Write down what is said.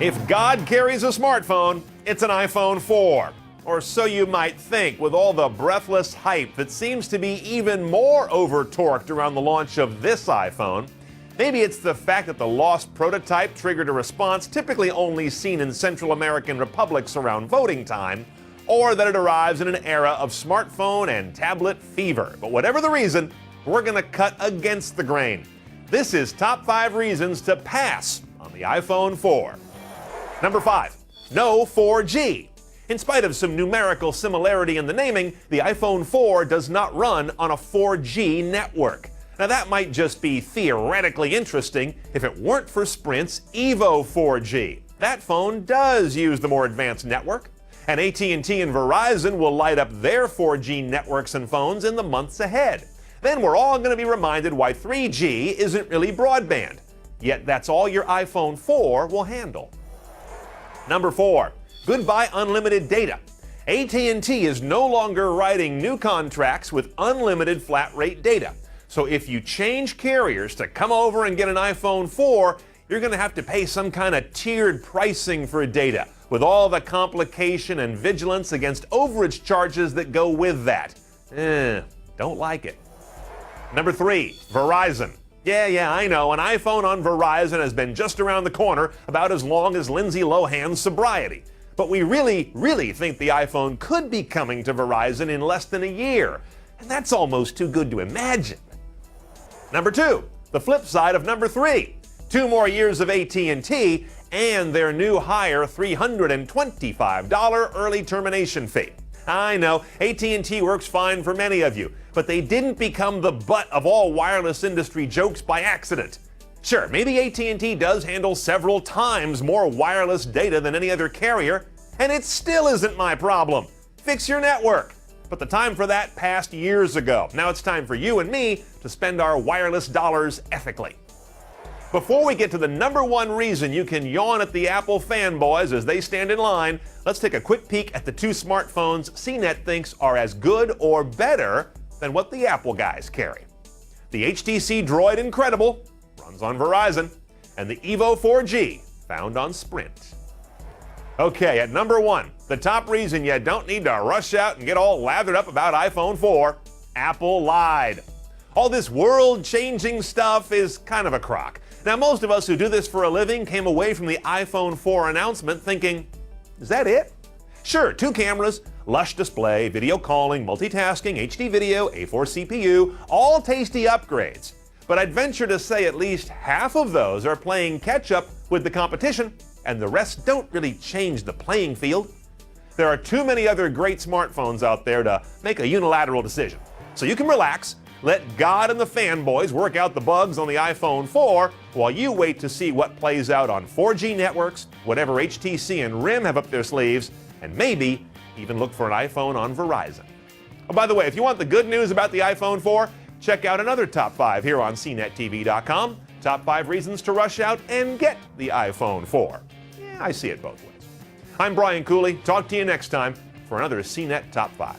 If God carries a smartphone, it's an iPhone 4. Or so you might think, with all the breathless hype that seems to be even more over-torqued around the launch of this iPhone. Maybe it's the fact that the lost prototype triggered a response typically only seen in Central American republics around voting time, or that it arrives in an era of smartphone and tablet fever. But whatever the reason, we're going to cut against the grain. This is top 5 reasons to pass on the iPhone 4. Number 5, no 4G. In spite of some numerical similarity in the naming, the iPhone 4 does not run on a 4G network. Now that might just be theoretically interesting if it weren't for Sprint's Evo 4G. That phone does use the more advanced network, and AT&T and Verizon will light up their 4G networks and phones in the months ahead. Then we're all going to be reminded why 3G isn't really broadband. Yet that's all your iPhone 4 will handle. Number 4, goodbye unlimited data. AT&T is no longer writing new contracts with unlimited flat rate data. So if you change carriers to come over and get an iPhone 4, you're going to have to pay some kind of tiered pricing for data, with all the complication and vigilance against overage charges that go with that. Don't like it. Number 3, Verizon. Yeah, I know, an iPhone on Verizon has been just around the corner about as long as Lindsay Lohan's sobriety. But we really think the iPhone could be coming to Verizon in less than a year. And that's almost too good to imagine. Number 2, the flip side of number 3. 2 more years of AT&T and their new higher $325 early termination fee. I know, AT&T works fine for many of you, but they didn't become the butt of all wireless industry jokes by accident. Sure, maybe AT&T does handle several times more wireless data than any other carrier, and it still isn't my problem. Fix your network. But the time for that passed years ago. Now it's time for you and me to spend our wireless dollars ethically. Before we get to the number 1 reason you can yawn at the Apple fanboys as they stand in line, let's take a quick peek at the 2 smartphones CNET thinks are as good or better than what the Apple guys carry. The HTC Droid Incredible runs on Verizon, and the Evo 4G found on Sprint. Okay, at number 1, the top reason you don't need to rush out and get all lathered up about iPhone 4, Apple lied. All this world-changing stuff is kind of a crock. Now, most of us who do this for a living came away from the iPhone 4 announcement thinking, is that it? Sure, 2 cameras, lush display, video calling, multitasking, HD video, A4 CPU, all tasty upgrades. But I'd venture to say at least half of those are playing catch-up with the competition, and the rest don't really change the playing field. There are too many other great smartphones out there to make a unilateral decision. So you can relax, let God and the fanboys work out the bugs on the iPhone 4 while you wait to see what plays out on 4G networks, whatever HTC and RIM have up their sleeves, and maybe even look for an iPhone on Verizon. Oh, by the way, if you want the good news about the iPhone 4, check out another Top 5 here on CNETTV.com. Top 5 reasons to rush out and get the iPhone 4. Yeah, I see it both ways. I'm Brian Cooley. Talk to you next time for another CNET Top 5.